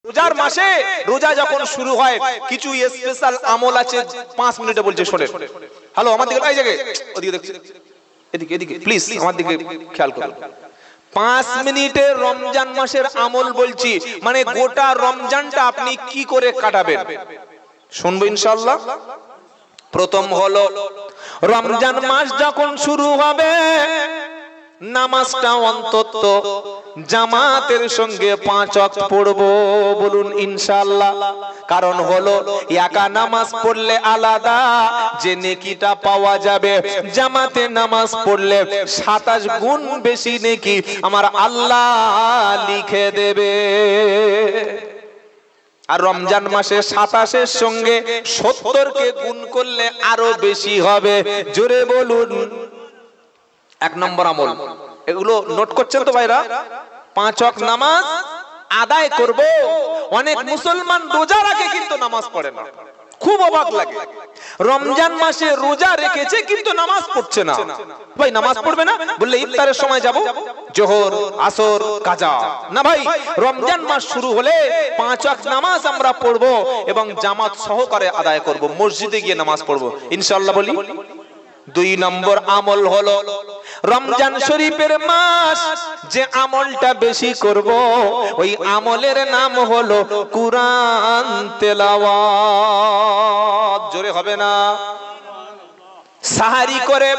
রোজার মাসে রোজা যখন শুরু হয় কিছু স্পেশাল আমল আছে 5 মিনিটে বলছে শোনেন। হ্যালো আমার দিকে এই জায়গায় ওদিকে দেখছেন এদিকে এদিকে প্লিজ আমার দিকে খেয়াল করুন। 5 মিনিটে রমজান মাসের আমল বলছি, মানে গোটা রমজানটা আপনি কি করে কাটাবেন শুনবো ইনশাআল্লাহ। প্রথম হলো রমজান মাস যখন শুরু হবে নামাজটা অন্তত জামাতের সঙ্গে 5 ওয়াক্ত পড়বো, বলুন ইনশাআল্লাহ। কারণ হলো একা নামাজ পড়লে আলাদা যে নেকিটা পাওয়া যাবে, জামাতে নামাজ পড়লে 27 গুণ বেশি নেকি আমার আল্লাহ লিখে দেবে। আর রমজান মাসে 27-এর সঙ্গে 70-কে গুণ করলে আরো বেশি হবে, জোরে বলুন। 1 নম্বর আমল, এগুলো নোট করছেন তো ভাইরা? 5 ওয়াক্ত নামাজ আদায় করব। অনেক মুসলমান রোজা রাখে কিন্তু নামাজ পড়ে না, খুব অবাক লাগে। রমজান মাসে রোজা রেখেছে কিন্তু নামাজ পড়ছে না। ভাই নামাজ পড়বে না বললে ইফতারের সময় যাব, জোহর আসর কাজা না। ভাই রমজান মাস শুরু হলে 5 ওয়াক্ত নামাজ আমরা পড়ব এবং জামাত সহকারে আদায় করব, মসজিদে গিয়ে নামাজ পড়ব ইনশাআল্লাহ বলি। 2 নম্বর আমল হলো রমজান শরীফের মাস যে আমলটা বেশি করব ওই আমলের নাম হলো কুরআন তেলাওয়াত। জোরে হবে না? সাহারি করে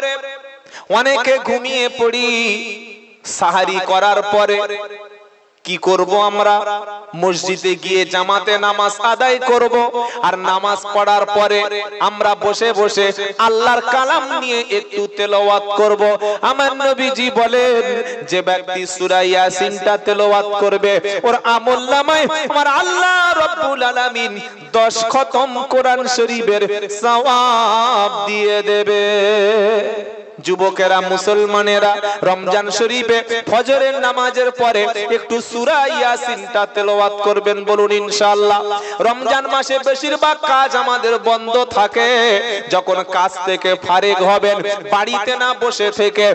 অনেকে ঘুমিয়ে পড়ি, সাহারি করার পরে কি করব আমরা? মসজিদে গিয়ে জামাতে নামাজ আদায় করব। আর নামাজ পড়ার পরে আমরা বসে বসে আল্লাহর কালাম নিয়ে একটু তেলাওয়াত করব। আমার নবীজি বলেন যে ব্যক্তি সূরা ইয়াসিনটা তেলাওয়াত করবে ওর আমলনামায় আমার আল্লাহ রাব্বুল আলামিন 10 খতম কোরআন শরীফের সওয়াব দিয়ে দেবে। যুবকেরা মুসলমানেরা রমজান শরীফে ফজরের নামাজের পরে একটু সূরা ইয়াসিনটা তেলাওয়াত করবেন, বলুন ইনশাআল্লাহ। রমজান মাসে বেশিরভাগ কাজ আমাদের বন্ধ থাকে, যখন কাজ থেকে ফারিগ হবেন বাড়িতে না বসে থেকে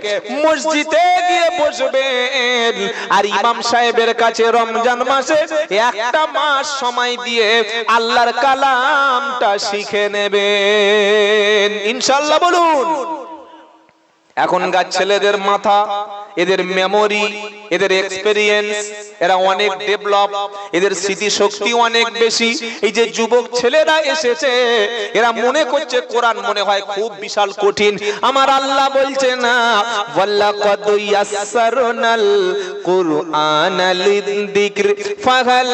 মসজিদে গিয়ে বসবেন আর ইমাম সাহেবের কাছে রমজান মাসে 1টা মাস সময় দিয়ে আল্লাহর কালামটা শিখে নেবেন ইনশাআল্লাহ বলুন। এখনকার ছেলেদের মাথা, এদের মেমোরি, এদের এক্সপেরিয়েন্স, এরা অনেক ডেভেলপ, এদের স্মৃতি শক্তি অনেক বেশি। এই যে যুবক ছেলেরা এসেছে এরা মনে করছে কোরআন মনে হয় খুব বিশাল কঠিন। আমার আল্লাহ বলছে না, ওয়ালাকাদ ইয়াসসারনাল কুরআনা লিযিকর ফাহাল